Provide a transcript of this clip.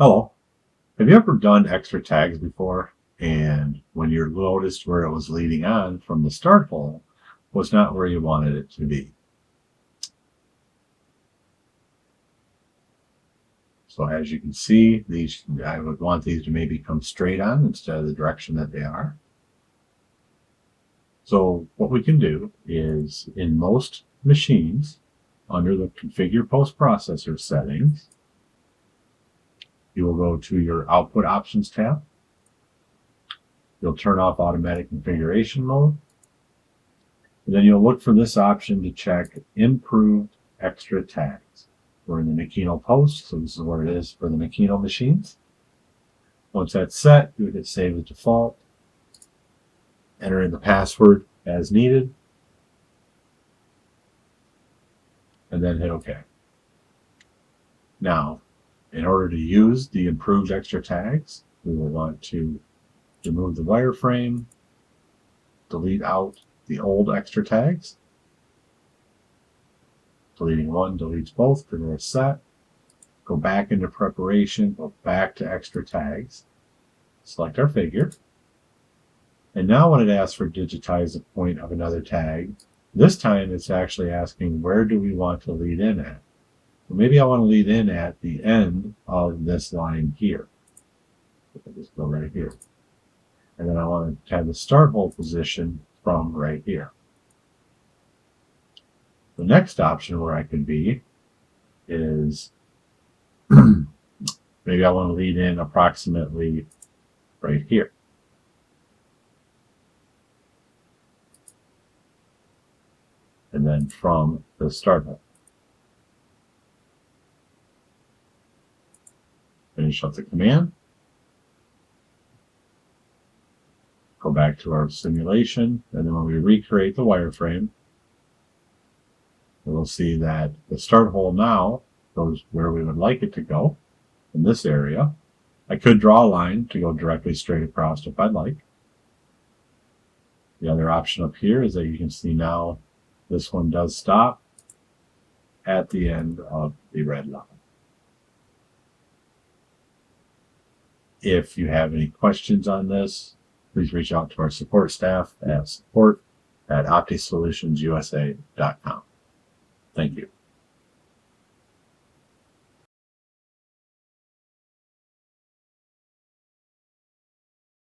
Hello. Have you ever done extra tags before? And when you noticed where it was leading on from the start hole was not where you wanted it to be. So as you can see, I would want these to maybe come straight on instead of the direction that they are. So what we can do is in most machines, under the Configure Post Processor settings, you will go to your Output Options tab. You'll turn off Automatic Configuration Mode. And then you'll look for this option to check Improved Extra Tags. We're in the Makino Post, so this is where it is for the Makino machines. Once that's set, you would hit Save as Default. Enter in the password as needed. And then hit OK. Now, in order to use the improved extra tags, we will want to remove the wireframe, delete out the old extra tags. Deleting one deletes both because they're set. Go back into preparation, go back to extra tags, select our figure. And now when it asks for digitize the point of another tag, this time it's actually asking where do we want to lead in at. Well, maybe I want to lead in at the end of this line here. I'll just go right here. And then I want to have the start hole position from right here. The next option where I could be is maybe I want to lead in approximately right here. And then from the start hole. Finish up the command. Go back to our simulation, and then when we recreate the wireframe, we'll see that the start hole now goes where we would like it to go, in this area. I could draw a line to go directly straight across if I'd like. The other option up here is that you can see now this one does stop at the end of the red line. If you have any questions on this, please reach out to our support staff at support@optisolutionsUSA.com. Thank you.